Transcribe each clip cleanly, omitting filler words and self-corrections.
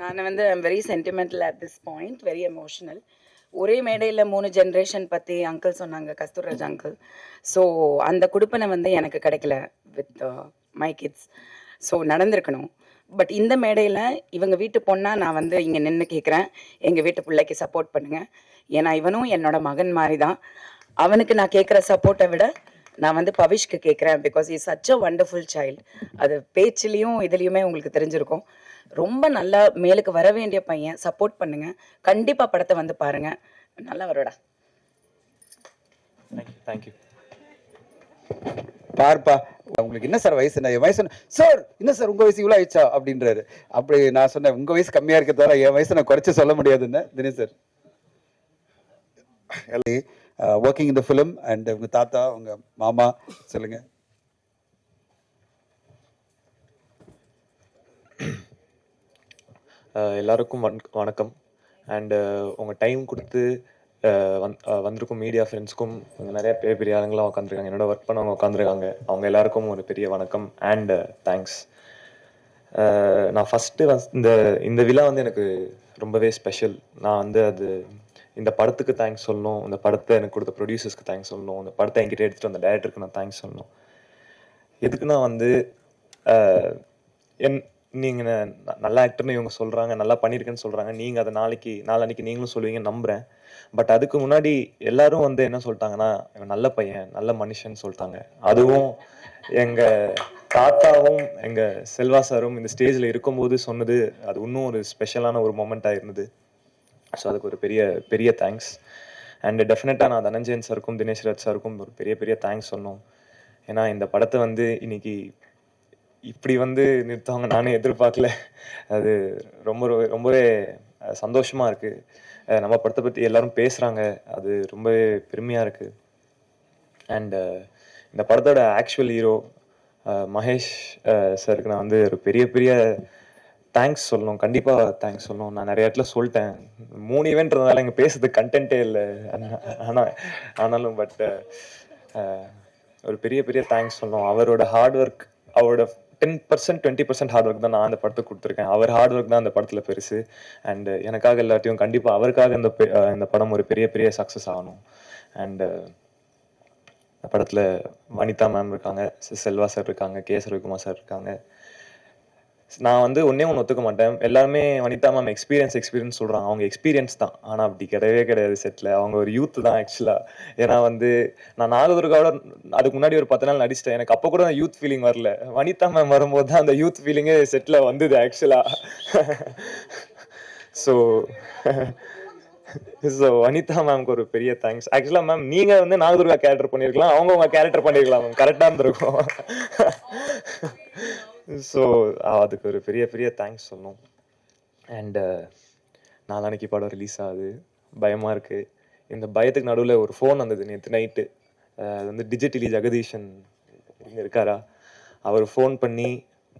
நான் வந்து I'm very sentimental at this point, very emotional. ஒரே மேடையில் 3 ஜென்ரேஷன் பற்றி அங்கிள் சொன்னாங்க, கஸ்தூர்ராஜ் அங்கிள். ஸோ அந்த குடுப்பனை வந்து எனக்கு கிடைக்கல வித் மை கிட்ஸ். ஸோ நடந்திருக்கணும். பட் இந்த மேடையில் இவங்க வீட்டு பொண்ணா நான் வந்து இங்கே நின்று கேட்குறேன், எங்கள் வீட்டு பிள்ளைக்கு சப்போர்ட் பண்ணுங்கள். ஏன்னா இவனும் என்னோட மகன் மாதிரி தான். அவனுக்கு நான் கேட்குற சப்போர்ட்டை விட நான் வந்து பவிஷ்க்கு கேட்குறேன். Because is such a wonderful child. அது பேச்சுலேயும் இதுலேயுமே உங்களுக்கு தெரிஞ்சிருக்கும். ரொம்ப நல்லா மேலுக்கு வர வேண்டிய பையன். சப்போர்ட் பண்ணுங்க. கண்டிப்பாக படத்தை வந்து பாருங்க, நல்லா வருடா. தேங்க்யூ. பார்ப்பா, உங்களுக்கு என்ன சார் வயசு? என் வயசு சார் என்ன சார் உங்கள் வயசு இவ்வளோ ஆயிடுச்சா அப்படின்றாரு. அப்படி நான் சொன்னேன், உங்கள் வயசு கம்மியாக இருக்கிறதால என் வயசை நான் குறைச்சி சொல்ல முடியாதுன்னு. Dinesh sir working in the film and உங்கள் தாத்தா உங்கள் மாமா சொல்லுங்கள். எல்லாருக்கும் வணக்கம். அண்டு உங்கள் டைம் கொடுத்து வந்திருக்கும் மீடியா ஃப்ரெண்ட்ஸ்க்கும் நிறைய பெரிய ஆளுங்களாம் உட்காந்துருக்காங்க, என்னோட ஒர்க் பண்ணவங்க உட்காந்துருக்காங்க. அவங்க எல்லாருக்கும் ஒரு பெரிய வணக்கம் அண்ட் தேங்க்ஸ். நான் ஃபஸ்ட்டு இந்த விழா வந்து எனக்கு ரொம்பவே ஸ்பெஷல். நான் வந்து இந்த படத்துக்கு தேங்க்ஸ் சொல்லணும், இந்த படத்தை எனக்கு கொடுத்த ப்ரொடியூசர்ஸ்க்கு தேங்க்ஸ் சொல்லணும், இந்த படத்தை என்கிட்ட எடுத்துகிட்டு வந்த டைரக்டருக்கு நான் தேங்க்ஸ் சொல்லணும். எதுக்குன்னா வந்து நீங்கள் நல்ல ஆக்டர்னு இவங்க சொல்கிறாங்க, நல்லா பண்ணியிருக்கேன்னு சொல்கிறாங்க. நீங்கள் அதை நாளன்னைக்கு நீங்களும் சொல்லுவீங்கன்னு நம்புகிறேன். பட் அதுக்கு முன்னாடி எல்லாரும் வந்து என்ன சொல்லிட்டாங்கன்னா, இவன் நல்ல பையன், நல்ல மனுஷன் சொல்லிட்டாங்க. அதுவும் எங்கள் தாத்தாவும் எங்கள் செல்வா சாரும் இந்த ஸ்டேஜில் இருக்கும்போது சொன்னது அது இன்னும் ஒரு ஸ்பெஷலான ஒரு மொமெண்ட்டாக இருந்தது. ஸோ அதுக்கு ஒரு பெரிய தேங்க்ஸ். அண்ட் டெஃபினட்டாக நான் தனஞ்சயன் சாருக்கும் தினேஷ்ராஜ் சாருக்கும் ஒரு பெரிய தேங்க்ஸ் சொன்னோம். ஏன்னா இந்த படத்தை வந்து இன்னைக்கு இப்படி வந்து நிறுத்துவாங்க நானே எதிர்பார்க்கல. அது ரொம்பவே சந்தோஷமாக இருக்குது. நம்ம படத்தை பற்றி எல்லாரும் பேசுகிறாங்க, அது ரொம்பவே பெருமையாக இருக்குது. அண்டு இந்த படத்தோட ஆக்சுவல் ஹீரோ மகேஷ் சாருக்கு நான் வந்து ஒரு பெரிய தேங்க்ஸ் சொல்லணும், கண்டிப்பாக தேங்க்ஸ் சொல்லணும். நான் நிறைய இடத்துல சொல்லிட்டேன், 3 ஈவெண்ட்றதுனால இங்கே பேசுறதுக்கு கண்டென்ட்டே இல்லை. ஆனாலும் பட் ஒரு பெரிய தேங்க்ஸ் சொல்லணும். அவரோட ஹார்ட் ஒர்க், அவரோட 10% 20% ஹார்ட் ஒர்க் தான் நான் அந்த படத்துக்கு கொடுத்துருக்கேன். அவர் ஹார்ட் ஒர்க் தான் அந்த படத்தில் பெருசு. அண்டு எனக்காக எல்லாத்தையும் கண்டிப்பாக அவருக்காக இந்த படம் ஒரு பெரிய சக்ஸஸ் ஆகணும். அண்டு படத்தில் வனிதா மேம் இருக்காங்க, செல்வா சார் இருக்காங்க, கே ரவிக்குமார் சார் இருக்காங்க. நான் வந்து ஒன்றே ஒத்துக்க மாட்டேன். எல்லாருமே வனிதா மேம் எக்ஸ்பீரியன்ஸ் சொல்கிறாங்க. அவங்க எக்ஸ்பீரியன்ஸ் தான், ஆனால் அப்படி கிடையாது செட்டில். அவங்க ஒரு யூத் தான் ஆக்சுவலாக. ஏன்னா வந்து நான் நாகதுர்காவோட அதுக்கு முன்னாடி ஒரு 10 நாள் நடிச்சிட்டேன். எனக்கு அப்போ கூட அந்த யூத் ஃபீலிங் வரல. வனிதா மேம் வரும்போது தான் அந்த யூத் ஃபீலிங்கே செட்டில் வந்தது ஆக்சுவலாக. ஸோ வனிதா மேம்க்கு ஒரு பெரிய தேங்க்ஸ். ஆக்சுவலாக மேம் நீங்கள் வந்து நாகதுர்கா கேரக்டர் பண்ணியிருக்கலாம், அவங்க உங்கள் கேரக்டர் பண்ணியிருக்கலாம் மேம், கரெக்டாக இருந்திருக்கும். ஸோ அதுக்கு ஒரு பெரிய தேங்க்ஸ் சொல்லணும். அண்டு நாளான்னைக்கு படம் ரிலீஸ் ஆகுது, பயமாக இருக்குது. இந்த பயத்துக்கு நடுவில் ஒரு ஃபோன் வந்தது நேற்று நைட்டு. அது வந்து டிஜிட்டலி ஜெகதீஷன் இங்கே இருக்காரா, அவர் ஃபோன் பண்ணி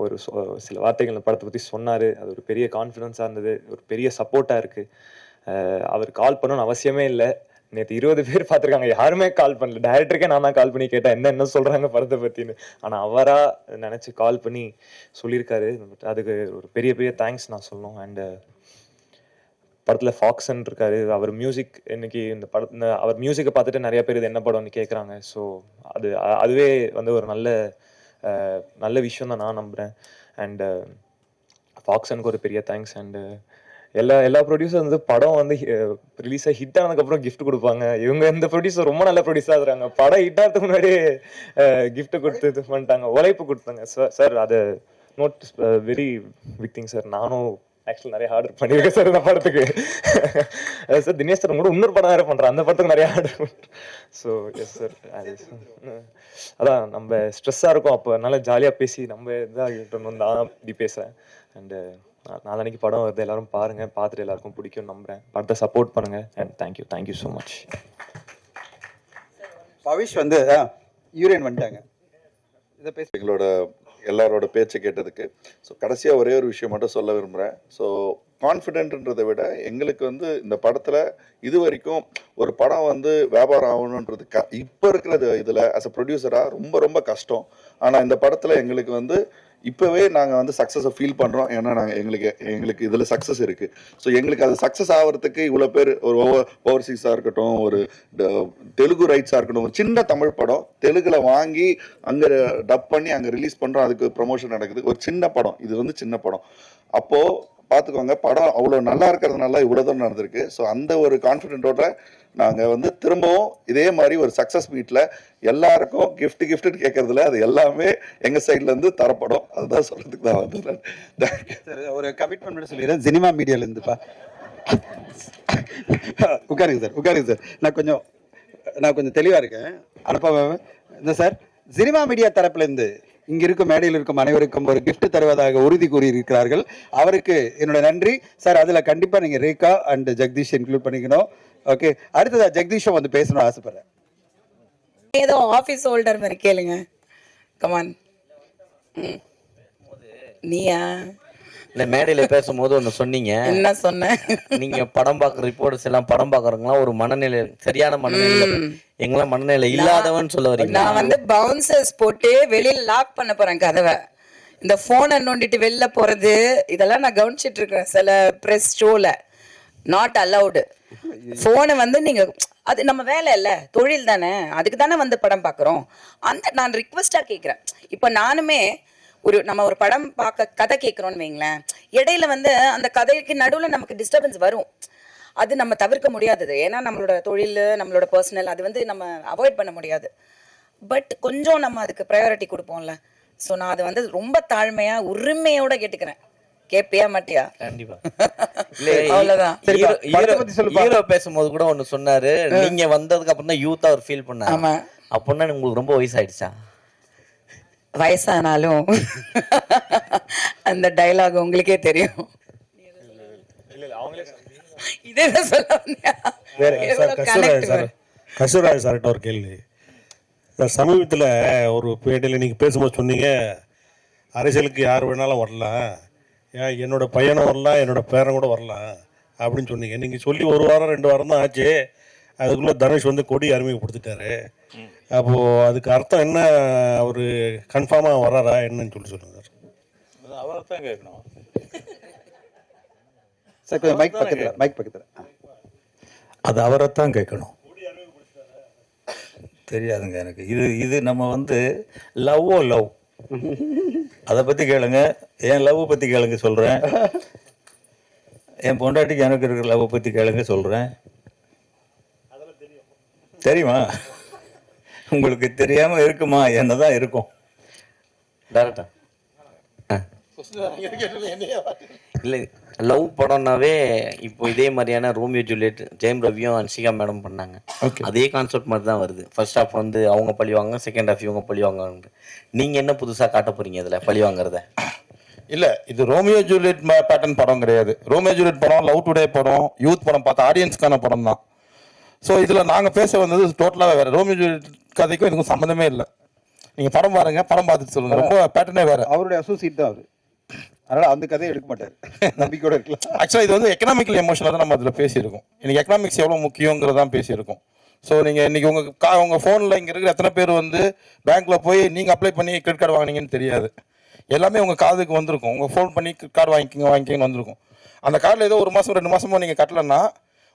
ஒரு சில வார்த்தைகள் இந்த படத்தை பற்றி சொன்னார். அது ஒரு பெரிய கான்ஃபிடென்ஸாக இருந்தது, ஒரு பெரிய சப்போர்ட்டாக இருக்குது. அவர் கால் பண்ணணும்னு அவசியமே இல்லை. நேற்று 20 பேர் பார்த்துருக்காங்க, யாருமே கால் பண்ணல. டைரக்டருக்கே நான் தான் கால் பண்ணி கேட்டேன் என்ன சொல்கிறாங்க படத்தை பற்றின்னு. ஆனால் அவராக நினச்சி கால் பண்ணி சொல்லியிருக்காரு. அதுக்கு ஒரு பெரிய தேங்க்ஸ் நான் சொல்லணும். அண்டு படத்தில் ஃபாக்சன் இருக்காரு, அவர் மியூசிக் இன்னைக்கு இந்த அவர் மியூசிக்கை பார்த்துட்டு நிறைய பேர் இது என்ன படம்னு கேட்குறாங்க. ஸோ அதுவே வந்து ஒரு நல்ல விஷயம் தான் நான் நம்புகிறேன். அண்டு ஃபாக்சனுக்கு ஒரு பெரிய தேங்க்ஸ். அண்டு எல்லா ப்ரொடியூசர் வந்து படம் வந்து ரிலீஸாக ஹிட் ஆனதுக்கப்புறம் கிஃப்ட் கொடுப்பாங்க. இவங்க இந்த ப்ரொடியூசர் ரொம்ப நல்ல ப்ரொடியூஸராக இருக்கிறாங்க. படம் ஹிட் ஆகிறதுக்கு முன்னாடியே கிஃப்ட் கொடுத்து இது பண்ணிட்டாங்க, உழைப்பு கொடுத்தாங்க. சார் அது not very big thing sir. நானும் ஆக்சுவலி நிறைய ஆர்டர் பண்ணியிருக்கேன் சார் இந்த படத்துக்கு. சார் தினேஷ் சார் கூட இன்னொரு படம் வேறு பண்ணுறேன், அந்த படத்துக்கு நிறைய ஆர்டர் பண்ணுறேன். ஸோ எஸ் சார், அது அதான் நம்ம ஸ்ட்ரெஸ்ஸாக இருக்கும் அப்போ, அதனால ஜாலியாக பேசி நம்ம இதாக நான் இப்படி பேசுகிறேன். அண்டு நாளைக்கு படம் வருது, எல்லாரும் பாருங்க, பார்த்துட்டு எல்லாருக்கும் பிடிக்கும் நம்புறேன். படத்தை சப்போர்ட் பண்ணுங்க. And thank you so much. Pavish வந்து யூரியன் வந்துட்டாங்க, இதை பேச எங்களோட எல்லாரோட பேச்சை கேட்டதுக்கு. ஸோ கடைசியாக ஒரே ஒரு விஷயம் மட்டும் சொல்ல விரும்புகிறேன். ஸோ கான்ஃபிடென்ட்ன்றதை விட எங்களுக்கு வந்து இந்த படத்தில் இது வரைக்கும் ஒரு படம் வந்து வியாபாரம் ஆகணுன்றது இப்போ இருக்கிற இதில் ஆஸ் அ ப்ரொடியூசராக ரொம்ப கஷ்டம். ஆனால் இந்த படத்தில் எங்களுக்கு வந்து இப்போவே நாங்கள் வந்து சக்ஸஸை ஃபீல் பண்ணுறோம். ஏன்னா எங்களுக்கு இதில் சக்ஸஸ் இருக்குது. ஸோ எங்களுக்கு அது சக்ஸஸ் ஆகிறதுக்கு இவ்வளோ பேர் ஒரு ஓவர்சீஸாக இருக்கட்டும், ஒரு தெலுங்கு ரைட்ஸாக இருக்கட்டும், ஒரு சின்ன தமிழ் படம் தெலுங்குல வாங்கி அங்கே டப் பண்ணி அங்கே ரிலீஸ் பண்ணுறோம், அதுக்கு ப்ரொமோஷன் நடக்குது. ஒரு சின்ன படம், இது வந்து சின்ன படம். அப்போது பார்த்துக்கோங்க, படம் அவ்வளோ நல்லா இருக்கிறதுனால இவ்வளோ தான் நடந்திருக்கு. ஸோ அந்த ஒரு கான்ஃபிடென்ட்டோட நாங்கள் வந்து திரும்பவும் இதே மாதிரி ஒரு சக்ஸஸ் மீட்டில் எல்லாருக்கும் கிஃப்ட் கேட்கறதுல அது எல்லாமே எங்கள் சைட்லேருந்து தரப்படும். அதுதான் சொல்கிறதுக்கு தான் வந்து சார் ஒரு கமிட்மெண்ட் சொல்லிடுறேன் சினிமா மீடியாலேருந்துப்பா. உட்காருங்க சார் நான் கொஞ்சம் தெளிவாக இருக்கேன். அனுப்ப இந்த சார் சினிமா மீடியா தரப்புலேருந்து இங்க இருக்கும் மேடையில் இருக்கும் அனைவருக்கும் ஒரு gift தருவதாக உறுதி கூறியிருக்கிறார்கள். அவருக்கு என்னோட நன்றி சார். அதுல கண்டிப்பா நீங்க ரேகா அண்ட் ஜெகதீஷ் இன்க்ளூட் பண்ணிக்கணும். ஓகே, அடுத்ததா ஜெகதீஷும் வந்து பேசணும் ஆசைப்படுறேன். ஏதோ ஆஃபீஸ் ஹோல்டர் மாதிரி கேளுங்க. கமான். நீயா இந்த மேடையில பேசும்போது ஒன்று சொன்னீங்க. என்ன சொன்ன? நீங்க படம் பார்க்குற ரிப்போர்ட்ஸ் எல்லாம் படம் பார்க்குறவங்களாம் ஒரு மனநிலை, சரியான மனநிலை, எங்கெல்லாம் மனநிலை இல்லாதவன்னு சொல்ல வரீங்க. நான் வந்து பவுன்சர்ஸ் போட்டு வெளியில லாக் பண்ண போறேன் கதவை. இந்த போனை நோண்டிட்டு வெளில போறது இதெல்லாம் நான் கவனிச்சிட்டு இருக்கிறேன். சில பிரஸ் ஷோல நாட் அலவுடு. போனை வந்து நீங்க, அது நம்ம வேலை இல்ல, தொழில் தானே, அதுக்கு தானே வந்து படம் பார்க்குறோம். அந்த நான் ரிக்வெஸ்டா கேட்குறேன். இப்போ நானுமே நம்ம ஒரு படம் பார்க்க கதை கேட்குறோன்னு வைங்களேன், இடையில வந்து அந்த கதைக்கு நடுவில் நமக்கு டிஸ்டர்பன்ஸ் வரும். அது நம்ம தவிர்க்க முடியாதது. ஏன்னா நம்மளோட தொழில், நம்மளோட பர்சனல், அது வந்து நம்ம அவாய்ட் பண்ண முடியாது. பட் கொஞ்சம் நம்ம அதுக்கு ப்ரையாரிட்டி கொடுப்போம்ல. ஸோ நான் அதை வந்து ரொம்ப தாழ்மையா உரிமையோட கேட்டுக்கிறேன். கேப்பியா மாட்டியா? கண்டிப்பா. அவ்வளவுதான். ஹீரோ பேசும்போது கூட ஒண்ணு சொன்னாரு, நீங்க வந்ததுக்கு அப்புறம் தான் யூத்தா ஒரு ஃபீல் பண்ணாரு. ஆமா. அப்படின்னா உங்களுக்கு ரொம்ப வயசாயிடுச்சா? வயசானாலும் அந்த டைலாக் உங்களுக்கே தெரியும். இதே சொல்ல வந்தியா? கஸ்தூராஜ் சார்கிட்ட ஒரு கேள்வி. சமீபத்தில் ஒரு பேட்டியில் நீங்கள் பேசும்போது சொன்னீங்க, அரசியலுக்கு யார் வேணாலும் வரலாம், என்னோட பையனும் வரலாம், என்னோட பேரன் கூட வரலாம் அப்படின்னு சொன்னீங்க. நீங்கள் சொல்லி 1 வாரம் 2 வாரம் தான் ஆச்சு, அதுக்குள்ளே தனுஷ் வந்து கொடி அறிமுகப்படுத்திட்டாரு. அப்போது அதுக்கு அர்த்தம் என்ன? அவர் கன்ஃபார்மாக வராரா என்னன்னு சொல்லுங்க சார். அவரை தான் கேட்கணும் சார். கொஞ்சம் மைக் பக்கத்தில் அது அவரைத்தான் கேட்கணும். தெரியாதுங்க எனக்கு. இது நம்ம வந்து லவ் அதை பற்றி கேளுங்க, என் லவ் பற்றி கேளுங்க சொல்கிறேன், என் பொண்டாட்டிக்கு எனக்கு இருக்கிற லவ் பற்றி கேளுங்க சொல்கிறேன். தெரியுமா? உங்களுக்கு தெரியாமல் இருக்குமா? என்னதான் இருக்கும். டேரக்டா இல்லை, லவ் படம்னாவே இப்போ இதே மாதிரியான ரோமியோ ஜூலியட் ஜெயம் ரவியும் அன்ஷிகா மேடம் பண்ணாங்க. அதே கான்செப்ட் மாதிரி தான் வருது. ஃபர்ஸ்ட் ஹாஃப் வந்து அவங்க பழிவாங்க, செகண்ட் ஹாஃப் இவங்க பழிவாங்க. நீங்க என்ன புதுசா காட்ட போறீங்க இதுல பழி வாங்குறத? இல்ல, இது ரோமியோ ஜூலியட் பேட்டர்ன் படம் கிடையாது. ரோமியோ ஜூலியட் படம், லவ் டுடே படம், யூத் படம், பார்த்த ஆடியன்ஸ்க்கான படம் தான். ஸோ இதில் நாங்கள் பேச வந்தது டோட்டலாகவே வேறு. ரோமியோ ஜூலியட் கதைக்கும் இதுக்கும் சம்மந்தமே இல்லை. நீங்கள் படம் பாருங்க, படம் பார்த்துட்டு சொல்லுங்கள். ரொம்ப பேட்டர்னே வேறு. அவருடைய அசோசியேட் தான் அவர், அதனால் அந்த கதையை எடுக்க மாட்டார். நம்பிக்கையோட இருக்கலாம். ஆக்சுவலாக இது வந்து எக்கனாமிக்கல் எமோஷனாக தான் நம்ம அதில் பேசியிருக்கோம். இன்னைக்கு எக்கனாமிக்ஸ் எவ்வளோ முக்கியங்கிறதான் பேசியிருக்கோம். ஸோ நீங்கள் இன்றைக்கி உங்கள் ஃபோனில் இங்கே இருக்கிற எத்தனை பேர் வந்து பேங்க்கில் போய் நீங்கள் அப்ளை பண்ணி கிரெடிட் கார்டு வாங்கினீங்கன்னு தெரியாது. எல்லாமே உங்கள் காதுக்கு வந்திருக்கும். உங்கள் ஃபோன் பண்ணி கார்டு வாங்கிக்கிங்கன்னு வந்திருக்கும். அந்த கார்டில் ஏதோ 1 மாதம் 2 மாதமோ நீங்கள் கட்டலைன்னா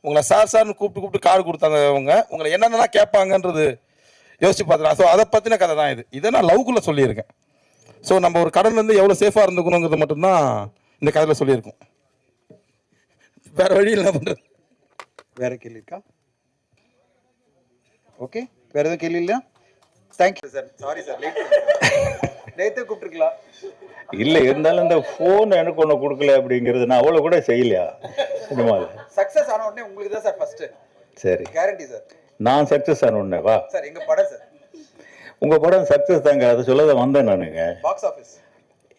உங்களை சார்னு கூப்பிட்டு கார்டு கொடுத்தாங்க. உங்களை என்னென்னலாம் கேட்பாங்கன்றது யோசிச்சு பார்த்துக்கலாம். ஸோ அதை பற்றின கதை தான் இது. இதை நான் லவ்க்குள்ளே சொல்லியிருக்கேன். ஸோ நம்ம ஒரு கடன்லேருந்து எவ்வளோ சேஃபாக இருந்துக்கணுங்கிறது மட்டும்தான் இந்த கதையில் சொல்லியிருக்கோம். வேறு வழி இல்லை பண்ணுறது. வேறு கேள்வி இருக்கா? ஓகே, வேறு எதுவும் கேள்வி இல்லையா? Thank you sir. Sorry sir, லேட்டே கூப்பிட்டுருக்கலாம். இல்லை, இருந்தாலும் இந்த ஃபோன் எனக்கு ஒன்று கொடுக்கல அப்படிங்கிறது நான் அவ்வளோ கூட செய்யலையா சினிமாவில். சக்ஸஸ் ஆன உடனே உங்களுக்கு தான் சார் ஃபர்ஸ்ட். சரி, கேரண்டி சார். நான் சக்ஸஸ் ஆன உடனே வா சார், எங்க படம் சார், உங்கள் படம் சக்ஸஸ் தாங்க. அதை சொல்ல தான் வந்தேன் நானுங்க. பாக்ஸ் ஆஃபீஸ்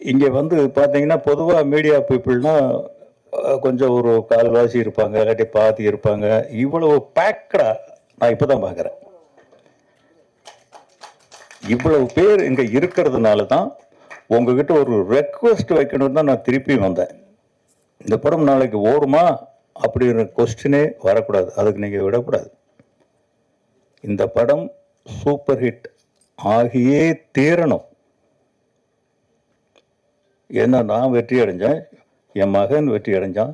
இங்கே வந்து பார்த்தீங்கன்னா பொதுவாக மீடியா பீப்புள்னா கொஞ்சம் ஒரு கால்வாசி இருப்பாங்க, இல்லாட்டி பாதி இருப்பாங்க. இவ்வளவு பேக்கடா நான் இப்போ தான் பார்க்குறேன். இவ்வளவு பேர் இங்கே இருக்கிறதுனால தான் உங்ககிட்ட ஒரு ரெக்வஸ்ட் வைக்கணும்னு தான் நான் திருப்பி வந்தேன். இந்த படம் நாளைக்கு ஓடுமா அப்படிங்கிற கொஸ்டினே வரக்கூடாது, அதுக்கு நீங்கள் விடக்கூடாது. இந்த படம் சூப்பர் ஹிட் ஆகியே தீரணும். ஏன்னா நான் வெற்றி அடைஞ்சேன், என் மகன் வெற்றி அடைஞ்சான்,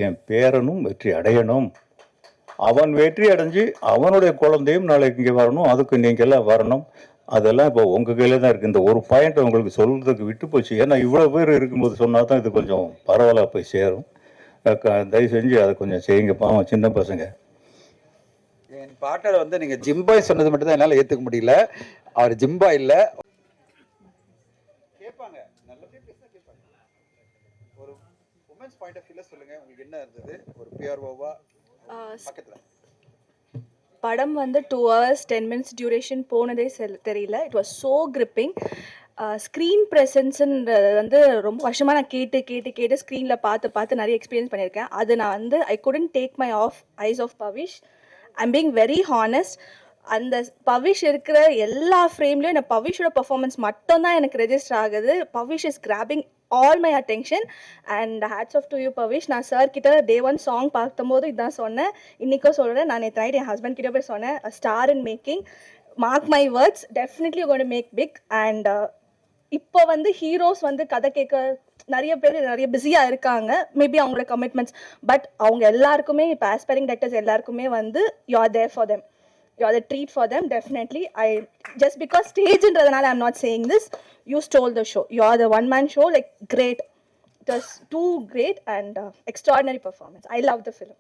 என் பேரனும் வெற்றி அடையணும். அவன் வெற்றி அடைஞ்சு அவனுடைய குழந்தையும் நாளைக்கு இங்கே வரணும், அதுக்கு நீங்கள் எல்லாம் வரணும். அதெல்லாம் இப்போ உங்கள் கையில் தான் இருக்குது. இந்த ஒரு பாயிண்ட் உங்களுக்கு சொல்கிறதுக்கு விட்டு போச்சு. ஏன்னா இவ்வளோ பேர் இருக்கும்போது சொன்னால் தான் இது கொஞ்சம் பரவலாக போய் சேரும். தயவு செஞ்சு அதை கொஞ்சம் செய்யுங்க, பாவம் சின்ன பசங்க. என் பாட்டரை வந்து நீங்கள் ஜிம்பாய் சொன்னது மட்டும் தான் என்னால் ஏற்றுக்க முடியல. அவர் ஜிம்பாய் இல்லை. கேட்பாங்க, நல்லபடியாக பேசினா கேட்பாங்க. ஒரு உமன்ஸ் பாயிண்ட் ஆஃப் வியூவில் சொல்லுங்கள், உங்களுக்கு என்ன இருந்தது ஒரு பிஆர்ஓவா பக்கத்தில்? படம் வந்து 2 hours 10 minutes டியூரேஷன் போனதே தெரியல. It was so gripping. Screen ப்ரெசன்ஸுன்றது வந்து ரொம்ப வருஷமாக நான் கேட்டு ஸ்க்ரீனில் பார்த்து நிறைய எக்ஸ்பீரியன்ஸ் பண்ணியிருக்கேன். அது நான் வந்து I couldn't take my eyes off Pavish. I'm being very honest. அந்த பவிஷ் இருக்கிற எல்லா ஃப்ரேம்லேயும் எனக்கு பவிஷோட பர்ஃபார்மன்ஸ் மட்டும்தான் எனக்கு ரெஜிஸ்டர் ஆகுது. Pavish is grabbing all my attention and hats off to you Pavish. நான் சார் கிட்ட Day 1 சாங் பார்க்கும்போது இதுதான் சொன்னேன், இன்றைக்கும் சொல்கிறேன். நான் நேற்று நைட் என் ஹஸ்பண்ட் கிட்ட போய் சொன்னேன், star in making, mark my words, definitely going to make big. And இப்போ வந்து ஹீரோஸ் வந்து கதை கேட்க நிறைய பேர் நிறைய பிஸியாக இருக்காங்க, மேபி அவங்களோட கமிட்மெண்ட்ஸ். பட் அவங்க எல்லாருக்குமே இப்போ ஆஸ்பைரிங் டைரக்டர்ஸ் எல்லாருக்குமே வந்து you are there for them, you are the treat for them. Definitely, just because stage indradanaala I'm not saying this, you stole the show. You are the one man show, like great. It was too great and extraordinary performance. I love the film.